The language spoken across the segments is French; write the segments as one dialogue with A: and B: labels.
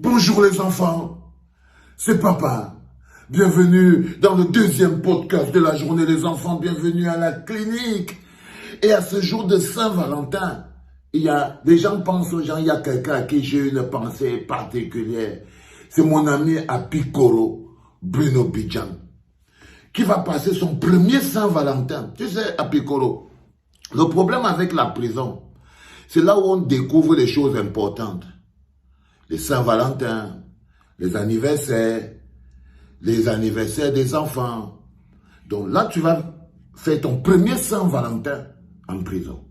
A: Bonjour les enfants, c'est papa. Bienvenue dans le deuxième podcast de la journée des enfants. Bienvenue à la clinique. Et à ce jour de Saint-Valentin, des gens pensent aux gens, il y a quelqu'un à qui j'ai une pensée particulière. C'est mon ami Apikoro, Bruno Bidjan, qui va passer son premier Saint-Valentin. Tu sais, Apikoro, le problème avec la prison, c'est là où on découvre les choses importantes. Les Saint-Valentin, les anniversaires des enfants. Donc là, tu vas faire ton premier Saint-Valentin en prison.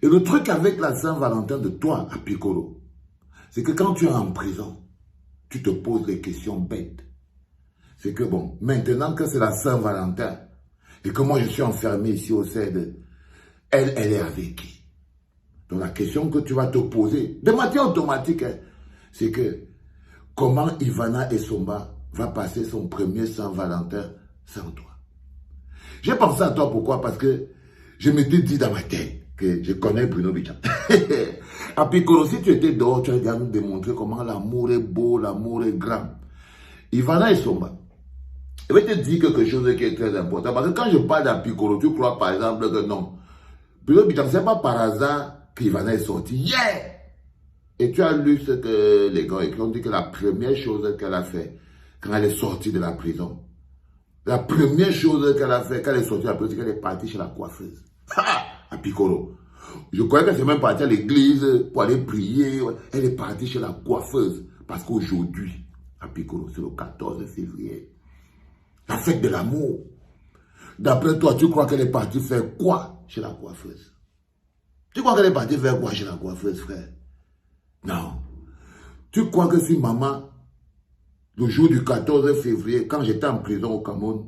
A: Et le truc avec la Saint-Valentin de toi, à Piccolo, c'est que quand tu es en prison, tu te poses des questions bêtes. C'est que bon, maintenant que c'est la Saint-Valentin, et que moi je suis enfermé ici au CED, elle est avec qui? Donc la question que tu vas te poser, de manière automatique, c'est que comment Ivana Essomba va passer son premier Saint-Valentin sans toi? J'ai pensé à toi, pourquoi? Parce que je m'étais dit dans ma tête que je connais Bruno Bidjan. À Piccolo, si tu étais dehors, tu allais nous démontrer comment l'amour est beau, l'amour est grand. Ivana Essomba, je vais te dire quelque chose qui est très important. Parce que quand je parle d'Apicolo, tu crois par exemple que non. Bruno Bidjan, c'est pas par hasard qu'Ivana est sortie. Yeah! Et tu as lu ce que les gars écrivent, ont dit que la première chose qu'elle a fait quand elle est sortie de la prison, la première chose qu'elle a fait quand elle est sortie de la prison, c'est qu'elle est partie chez la coiffeuse. À Piccolo. Je croyais qu'elle s'est même partie à l'église pour aller prier. Elle est partie chez la coiffeuse. Parce qu'aujourd'hui, à Piccolo, c'est le 14 février. La fête de l'amour. D'après toi, tu crois qu'elle est partie faire quoi chez la coiffeuse? Tu crois qu'elle est partie faire quoi chez la coiffeuse, frère? Non. Tu crois que si maman, le jour du 14 février, quand j'étais en prison au Cameroun,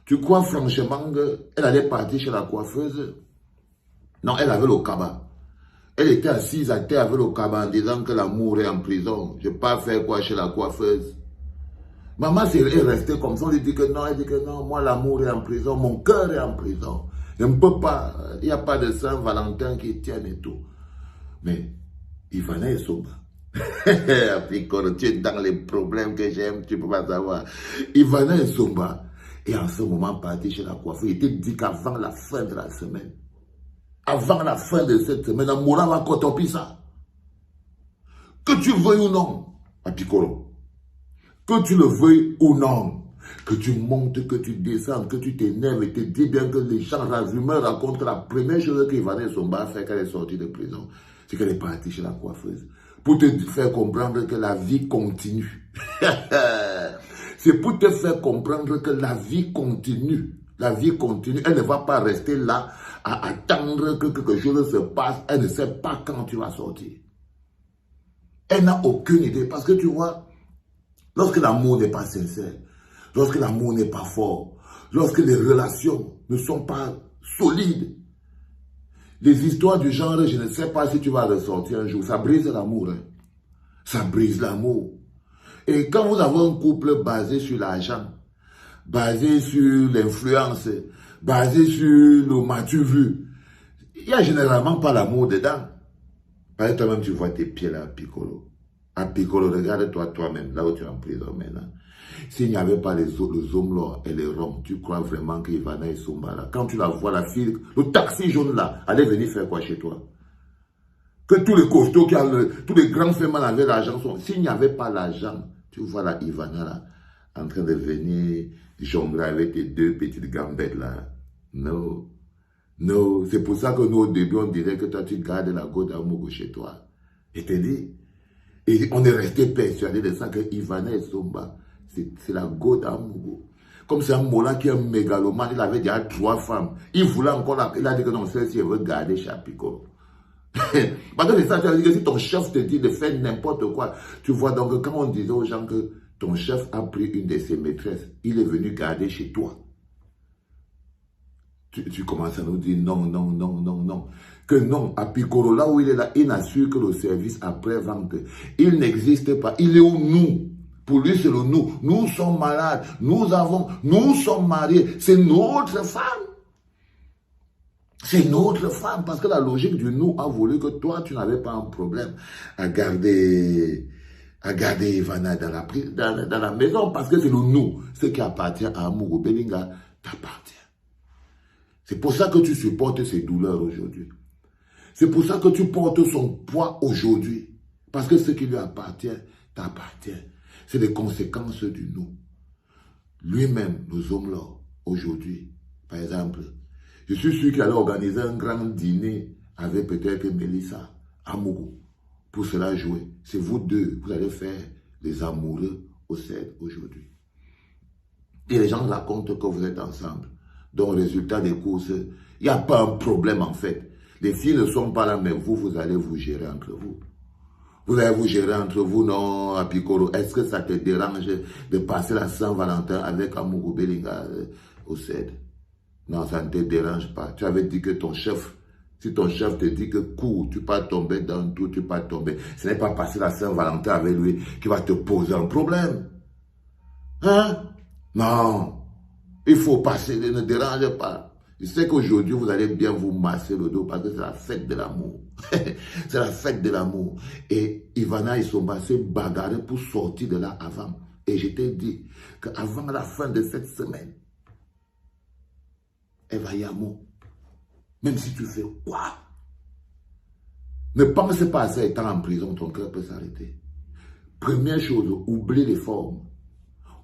A: tu crois franchement qu'elle allait partir chez la coiffeuse? Non, elle avait le cabas. Elle était assise à terre avec le cabas en disant que l'amour est en prison. Je ne vais pas faire quoi chez la coiffeuse? Maman est restée comme ça, on lui dit que non, elle dit que non, moi l'amour est en prison, mon cœur est en prison. Je ne peux pas, il n'y a pas de Saint-Valentin qui tienne et tout. Mais Ivana Essomba, Piccolo, tu es dans les problèmes que j'aime, tu ne peux pas savoir. Ivana Essomba est en ce moment partie chez la coiffeuse. Il te dit qu'avant la fin de la semaine, avant la fin de cette semaine, Moura va cotoper ça. Que tu veuilles ou non, à Piccolo, que tu le veuilles ou non, que tu montes, que tu descends, que tu t'énerves et te dis bien que les gens, la rumeur raconte que la première chose qu'Ivana Essomba a fait quand elle est sortie de prison, c'est qu'elle est partie chez la coiffeuse. Pour te faire comprendre que la vie continue. C'est pour te faire comprendre que la vie continue. La vie continue. Elle ne va pas rester là à attendre que quelque chose se passe. Elle ne sait pas quand tu vas sortir. Elle n'a aucune idée. Parce que tu vois, lorsque l'amour n'est pas sincère, lorsque l'amour n'est pas fort, lorsque les relations ne sont pas solides, les histoires du genre, je ne sais pas si tu vas ressortir un jour, ça brise l'amour. Hein. Ça brise l'amour. Et quand vous avez un couple basé sur l'argent, basé sur l'influence, basé sur le m'as-tu vu, il n'y a généralement pas l'amour dedans. Parce que toi-même, tu vois tes pieds là, à Piccolo. À Piccolo, regarde-toi toi-même, là où tu es en prison maintenant. S'il n'y avait pas les hommes là et les roms, tu crois vraiment qu'Ivana Essomba là, quand tu la vois, la fille, le taxi jaune là, allait venir faire quoi chez toi? Que tous les costauds, tous les grands femmes avaient l'argent. S'il n'y avait pas l'argent, tu vois la Ivana là, en train de venir jongler avec tes deux petites gambettes là. Non. Non, c'est pour ça que nous au début on dirait que toi tu gardes la goutte d'amour chez toi. Et te dit, et on est resté persuadé de ça que Ivana Essomba, c'est la goutte d'amour. Comme c'est un Mola qui est un mégalomane, il avait déjà 3 femmes. Il voulait encore, il a dit que non, celle-ci, elle veut garder chez Piccolo. Parce que c'est ça, tu as dit que si ton chef te dit de faire n'importe quoi, tu vois, donc quand on disait aux gens que ton chef a pris une de ses maîtresses, il est venu garder chez toi. Tu commences à nous dire non, non, non, non, non. Que non, à Piccolo, là où il est là, il n'assure que le service après-vente. Il n'existe pas. Il est où nous? Pour lui, c'est le nous. Nous sommes malades. Nous sommes mariés. C'est notre femme. C'est notre femme. Parce que la logique du nous a voulu que toi, tu n'avais pas un problème à garder à garder Ivana dans la maison parce que c'est le nous. Ce qui appartient à Amourou Belinga t'appartient. C'est pour ça que tu supportes ses douleurs aujourd'hui. C'est pour ça que tu portes son poids aujourd'hui. Parce que ce qui lui appartient t'appartient. C'est les conséquences du nous. Lui-même, nous hommes là, aujourd'hui, par exemple, je suis sûr qu'il allait organiser un grand dîner avec peut-être Mélissa, Amourou, pour cela jouer. C'est vous deux, vous allez faire les amoureux au CED aujourd'hui. Et les gens racontent que vous êtes ensemble. Donc, résultat des courses, il n'y a pas un problème en fait. Les filles ne sont pas là, mais vous allez vous gérer entre vous. Vous allez vous gérer entre vous, non, à Piccolo. Est-ce que ça te dérange de passer la Saint-Valentin avec Amourou Belinga au CED? Non, ça ne te dérange pas. Tu avais dit que ton chef, si ton chef te dit que cours, tu pas tomber dans tout, tu pas tomber. Ce n'est pas passer la Saint-Valentin avec lui qui va te poser un problème. Hein? Non. Il faut passer, ne dérange pas. Je sais qu'aujourd'hui, vous allez bien vous masser le dos parce que c'est la fête de l'amour. C'est la fête de l'amour. Et Ivana et Somba s'est bagarré pour sortir de là avant. Et je t'ai dit qu'avant la fin de cette semaine, elle va y avoir. Même si tu fais quoi? Ne pense pas à ça étant en prison, ton cœur peut s'arrêter. Première chose, oublie les formes.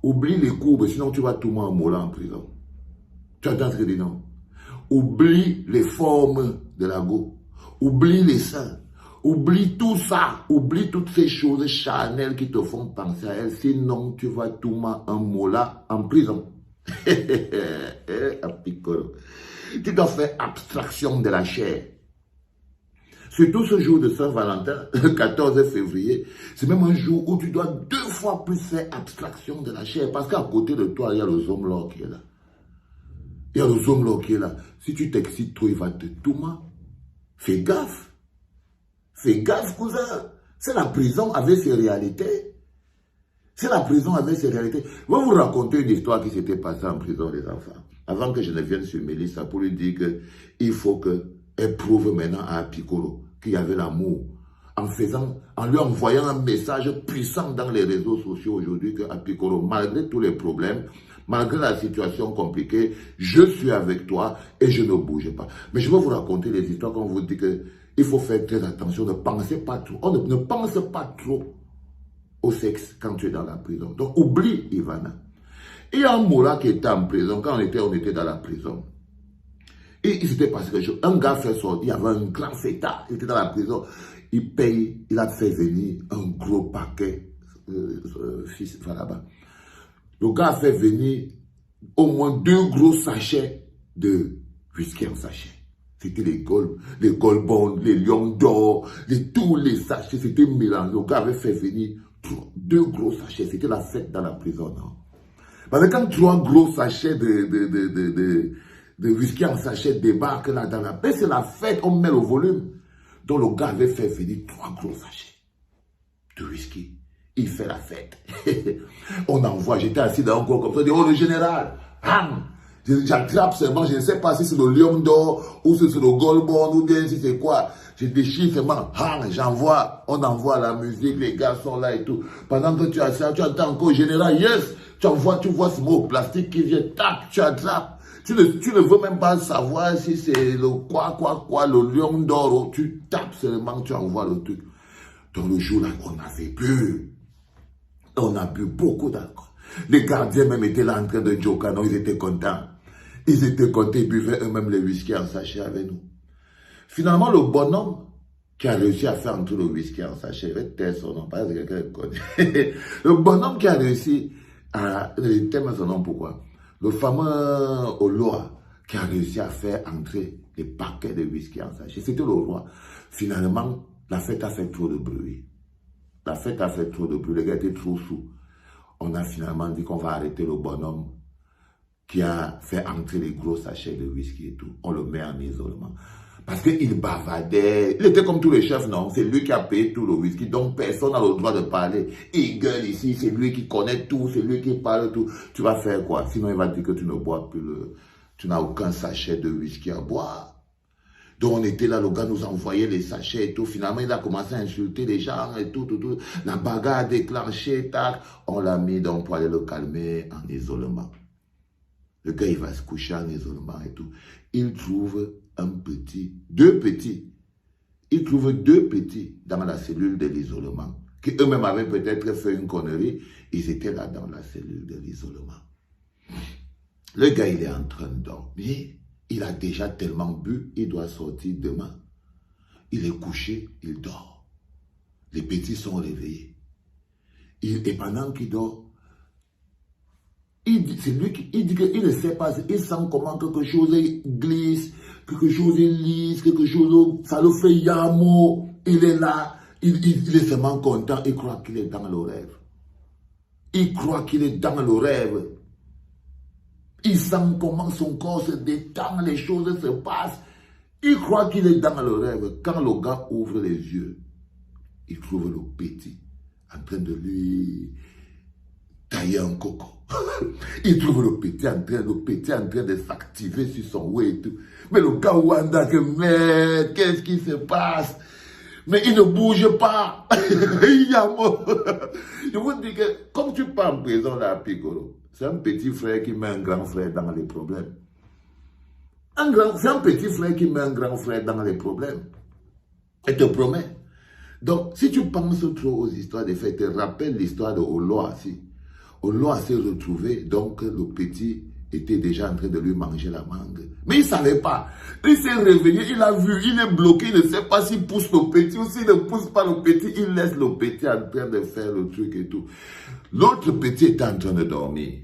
A: Oublie les courbes, sinon tu vas tout le monde en mollant en prison. Tu entends ce que je dis, non? Oublie les formes de la go. Oublie les seins. Oublie tout ça. Oublie toutes ces choses charnelles qui te font penser à elle. Sinon, tu vas tout le monde en mollant en prison. Tu dois faire abstraction de la chair. Surtout ce jour de Saint-Valentin, le 14 février, c'est même un jour où tu dois 2 fois plus faire abstraction de la chair. Parce qu'à côté de toi, il y a le zombie qui est là. Il y a le zombie qui est là. Si tu t'excites trop, il va te tourmer. Fais gaffe. Fais gaffe, cousin. C'est la prison avec ses réalités. C'est la prison avec ses réalités. Je vais vous raconter une histoire qui s'était passée en prison, les enfants. Avant que je ne vienne sur Mélissa pour lui dire qu'il faut qu'elle prouve maintenant à Piccolo qu'il y avait l'amour. En lui envoyant un message puissant dans les réseaux sociaux aujourd'hui qu'à Piccolo, malgré tous les problèmes, malgré la situation compliquée, je suis avec toi et je ne bouge pas. Mais je vais vous raconter les histoires quand on vous dit qu'il faut faire très attention, ne pensez pas trop. On ne pense pas trop au sexe quand tu es dans la prison. Donc oublie Ivana. Il y a un Moula qui était en prison, quand on était dans la prison. Et il s'était passé quelque chose. Un gars fait sortir, il y avait un grand fêtard, il était dans la prison. Il a fait venir un gros paquet, fils, là-bas. Le gars a fait venir au moins 2 gros sachets de whisky en sachet. C'était les Goldbond, les Lions d'or, tous les sachets, c'était mélangé. Le gars avait fait venir 2 gros sachets. C'était la fête dans la prison, non? Parce que quand 3 gros sachets de whisky en sachet débarquent là dans la paix, c'est la fête, on met le volume. Donc le gars avait fait venir 3 gros sachets de whisky. Il fait la fête. On envoie, j'étais assis dans un coin comme ça, je dis, oh le général, j'attrape seulement, je ne sais pas si c'est le Lion d'or, ou si c'est le Goldbond, ou bien si c'est quoi. Je déchire seulement, on envoie la musique, les gars sont là et tout. Pendant que tu as ça, tu entends encore général, yes, tu vois ce mot plastique qui vient, tac, tu attrapes. Tu ne veux même pas savoir si c'est le quoi, le Lion d'or, tu tapes seulement, tu envoies le truc. Dans le jour là, on avait bu. On a bu beaucoup d'alcool. Les gardiens même étaient là en train de joker, non, ils étaient contents. Ils étaient contents, ils buvaient eux-mêmes les whisky en sachet avec nous. Finalement, le bonhomme qui a réussi à faire entrer le whisky en sachet, il va taire son nom, parce que quelqu'un le connaît. Le bonhomme qui a réussi à... Il t'aime son nom, pourquoi? Le fameux Oloa qui a réussi à faire entrer les paquets de whisky en sachet. C'était le roi. Finalement, la fête a fait trop de bruit. La fête a fait trop de bruit. Les gars étaient trop sous. On a finalement dit qu'on va arrêter le bonhomme qui a fait entrer les gros sachets de whisky et tout. On le met en isolement. Parce qu'il bavardait. Il était comme tous les chefs, non? C'est lui qui a payé tout le whisky. Donc personne n'a le droit de parler. Il gueule ici. C'est lui qui connaît tout. C'est lui qui parle tout. Tu vas faire quoi? Sinon, il va dire que tu ne bois plus tu n'as aucun sachet de whisky à boire. Donc on était là, le gars nous envoyait les sachets et tout. Finalement, il a commencé à insulter les gens et tout. La bagarre a déclenché, tac. On l'a mis donc pour aller le calmer en isolement. Le gars, il va se coucher en isolement et tout. Il trouve deux petits. Il trouve deux petits dans la cellule de l'isolement. Qui eux-mêmes avaient peut-être fait une connerie. Ils étaient là dans la cellule de l'isolement. Le gars, il est en train de dormir. Il a déjà tellement bu, il doit sortir demain. Il est couché, il dort. Les petits sont réveillés. Et pendant qu'il dort, c'est lui qui dit qu'il ne sait pas, il sent comment quelque chose glisse, quelque chose lisse, quelque chose, ça le fait yamo. Il est là, il est seulement content, il croit qu'il est dans le rêve. Il croit qu'il est dans le rêve. Il sent comment son corps se détend, les choses se passent. Il croit qu'il est dans le rêve. Quand le gars ouvre les yeux, il trouve le petit en train de lui tailler un coco. Il trouve le petit en train de s'activer sur son ouais et tout. Mais le gars Wanda, mais qu'est-ce qui se passe? Mais il ne bouge pas. Je vous dis que, comme tu pars en prison là, Piccolo, c'est un petit frère qui met un grand frère dans les problèmes. C'est un petit frère qui met un grand frère dans les problèmes. Je te promets. Donc, si tu penses trop aux histoires des faits, te rappelle l'histoire de Oloa. Oloa s'est retrouvé, donc le petit était déjà en train de lui manger la mangue. Mais il ne savait pas. Il s'est réveillé, il a vu, il est bloqué, il ne sait pas s'il pousse le petit ou s'il ne pousse pas le petit, il laisse le petit en train de faire le truc et tout. L'autre petit était en train de dormir.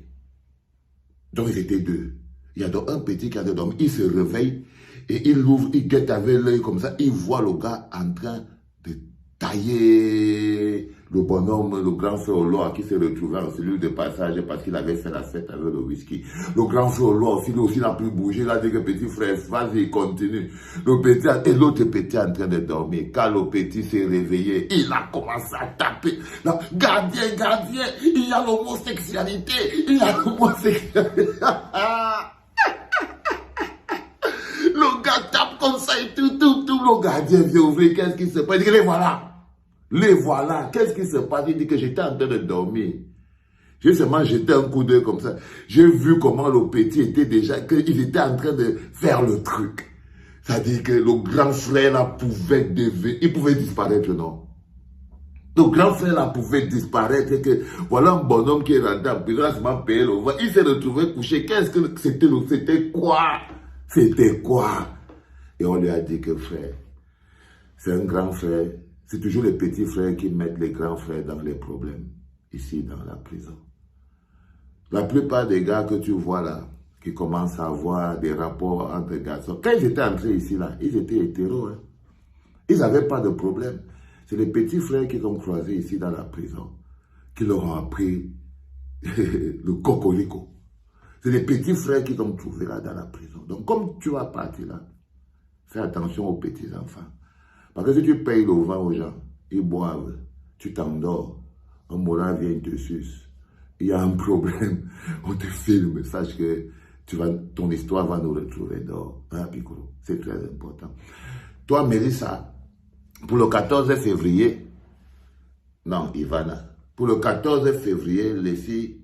A: Donc ils étaient deux. Il y a donc un petit qui a dormi, il se réveille et il ouvre, il guette avec l'œil comme ça, il voit le gars en train de tailler le bonhomme, le grand frère Oloa qui s'est retrouvé en cellule de passage parce qu'il avait fait la fête avec le whisky. Le grand frère Oloa aussi, lui aussi n'a plus bougé, il a dit que petit frère, vas-y, continue. Le petit, et l'autre petit en train de dormir. Quand le petit s'est réveillé, il a commencé à taper. Là, gardien, il y a l'homosexualité, Le gars tape comme ça et tout. Le gardien vient ouvrir, qu'est-ce qui se passe? Il dit, les voilà, qu'est-ce qui se passe? Il dit que j'étais en train de dormir. J'ai seulement jeté un coup d'œil comme ça. J'ai vu comment le petit était déjà, qu'il était en train de faire le truc. C'est-à-dire que le grand frère là il pouvait disparaître, non? Le grand frère là pouvait disparaître, que voilà un bonhomme qui est rentré en prison, là, c'est payé le voix. Il s'est retrouvé couché. Qu'est-ce que c'était quoi? C'était quoi? Et on lui a dit que frère, c'est un grand frère. C'est toujours les petits frères qui mettent les grands frères dans les problèmes, ici dans la prison. La plupart des gars que tu vois là, qui commencent à avoir des rapports entre garçons, quand ils étaient entrés ici là, ils étaient hétéros. Hein. Ils n'avaient pas de problème. C'est les petits frères qui ont croisé ici dans la prison, qui leur ont appris le cocorico. C'est les petits frères qui t'ont trouvé là dans la prison. Donc comme tu vas partir là, fais attention aux petits enfants. Parce que si tu payes le vin aux gens, ils boivent, tu t'endors, un moral vient te suce, il y a un problème, on te filme, sache que ton histoire va nous retrouver dehors. Hein, Piccolo, c'est très important. Toi, Mélissa, pour le 14 février, non, Ivana, pour le 14 février, les filles,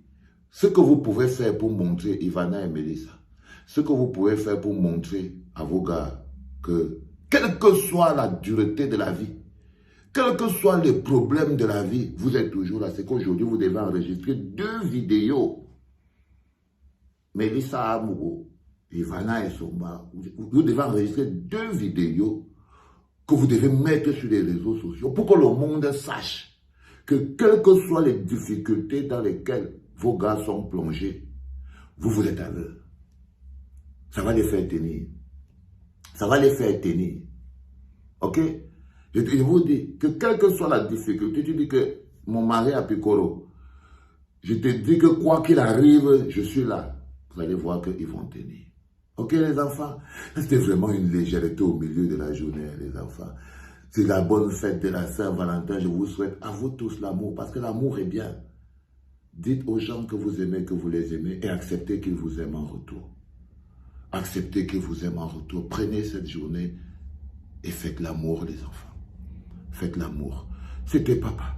A: ce que vous pouvez faire pour montrer, Ivana et Mélissa, ce que vous pouvez faire pour montrer à vos gars que quelle que soit la dureté de la vie, quels que soient les problèmes de la vie, vous êtes toujours là. C'est qu'aujourd'hui, vous devez enregistrer 2 vidéos. Mélissa Amouro, Ivana et Somba, vous devez enregistrer 2 vidéos que vous devez mettre sur les réseaux sociaux pour que le monde sache que quelles que soient les difficultés dans lesquelles vos gars sont plongés, vous êtes à l'heure. Ça va les faire tenir. Ça va les faire tenir. Ok? Je vous dis que quelle que soit la difficulté, tu dis que mon mari a Piccolo, je te dis que quoi qu'il arrive, je suis là. Vous allez voir qu'ils vont tenir. Ok les enfants? C'était vraiment une légèreté au milieu de la journée, les enfants. C'est la bonne fête de la Saint-Valentin. Je vous souhaite à vous tous l'amour, parce que l'amour est bien. Dites aux gens que vous aimez, que vous les aimez, et acceptez qu'ils vous aiment en retour. Acceptez qu'ils vous aiment en retour. Prenez cette journée et faites l'amour, les enfants. Faites l'amour. C'était papa.